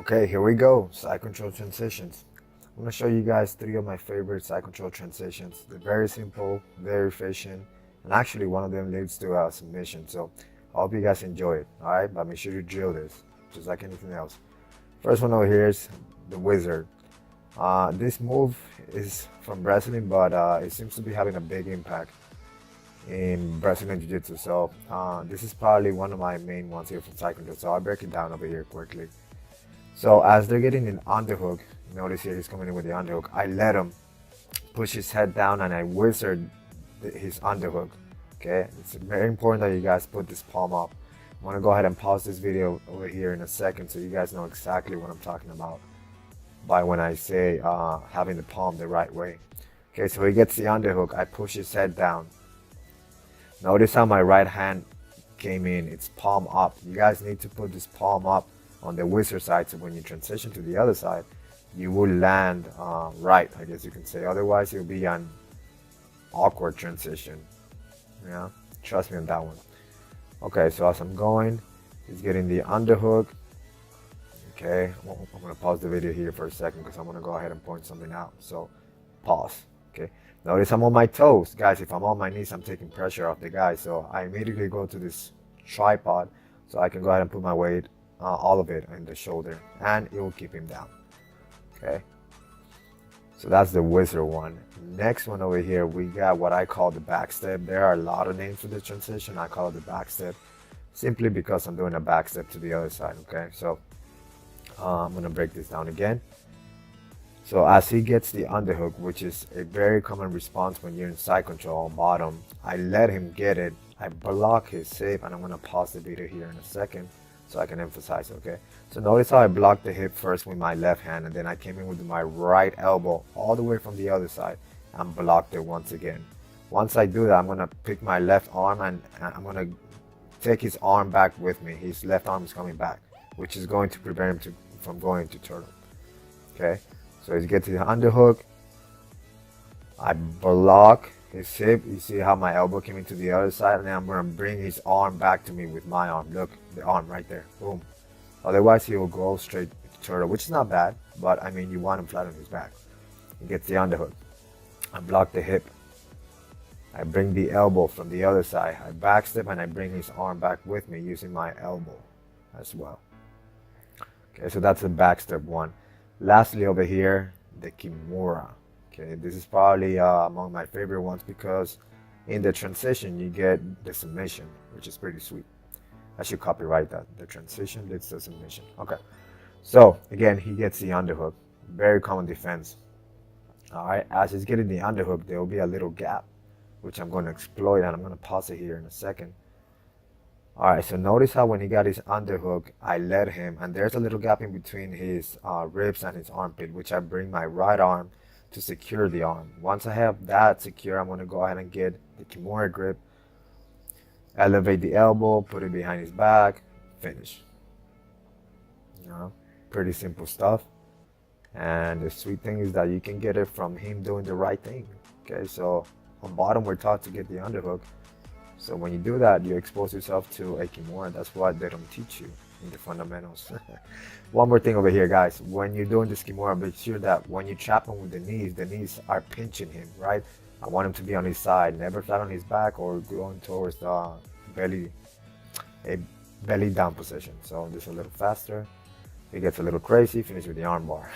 Okay, here we go. Side control transitions. I'm gonna show you guys three of my favorite side control transitions. They're very simple, very efficient, and actually one of them leads to a submission. So I hope you guys enjoy it. All right, but make sure you drill this, just like anything else. First one over here is the Whizzer. This move is from Brazilian, but it seems to be having a big impact in Brazilian Jiu-Jitsu. So this is probably one of my main ones here from side control. So I'll break it down over here quickly. So as they're getting an underhook, notice here he's coming in with the underhook. I let him push his head down and I whizzered his underhook. Okay, it's very important that you guys put this palm up. I'm gonna go ahead and pause this video over here in a second so you guys know exactly what I'm talking about by when I say having the palm the right way. Okay, so he gets the underhook. I push his head down. Notice how my right hand came in. It's palm up. You guys need to put this palm up on the Whizzer side, so when you transition to the other side, you will land right, I guess you can say. Otherwise, it'll be an awkward transition. Yeah, trust me on that one. Okay, so as I'm going, he's getting the underhook. Okay, I'm gonna pause the video here for a second because I'm gonna go ahead and point something out. So, pause. Okay, notice I'm on my toes, guys. If I'm on my knees, I'm taking pressure off the guy. So I immediately go to this tripod so I can go ahead and put my weight. All of it in the shoulder, and it will keep him down. Okay, so that's the Whizzer one. Next one over here, we got what I call the backstep. There are a lot of names for the transition. I call it the backstep simply because I'm doing a backstep to the other side. Okay, so I'm gonna break this down again. So as he gets the underhook, which is a very common response when you're in side control on bottom, I let him get it. I block his hip, and I'm gonna pause the video here in a second so I can emphasize. Okay, so notice how I blocked the hip first with my left hand, and then I came in with my right elbow all the way from the other side and blocked it once again. Once I do that, I'm gonna pick my left arm and I'm gonna take his arm back with me. His left arm is coming back, which is going to prevent him from going to turtle. Okay, so as you get to the underhook, I block his hip. You see how my elbow came into the other side, and then I'm gonna bring his arm back to me with my arm. Look, the arm right there, boom. Otherwise he will go straight to turtle, which is not bad, but I mean you want him flat on his back. He gets the underhook. I block the hip. I bring the elbow from the other side. I backstep and I bring his arm back with me using my elbow as well. Okay, so that's the backstep one. Lastly over here, the Kimura. Okay, this is probably among my favorite ones because in the transition you get the submission, which is pretty sweet. I should copyright that. The transition leads to submission. Okay, so again, he gets the underhook. Very common defense. All right, as he's getting the underhook, there will be a little gap, which I'm going to exploit, and I'm going to pause it here in a second. All right, so notice how when he got his underhook, I let him, and there's a little gap in between his ribs and his armpit, which I bring my right arm to secure the arm. Once I have that secure, I'm going to go ahead and get the Kimura grip, elevate the elbow, put it behind his back, finish. You know, pretty simple stuff. And the sweet thing is that you can get it from him doing the right thing. Okay, so on bottom we're taught to get the underhook. So when you do that, you expose yourself to a Kimura. That's what they don't teach you in the fundamentals. One more thing over here, guys. When you're doing this Kimura, make sure that when you trap him with the knees are pinching him, right? I want him to be on his side, never flat on his back or going towards the a belly down position. So this is a little faster. It gets a little crazy. Finish with the arm bar.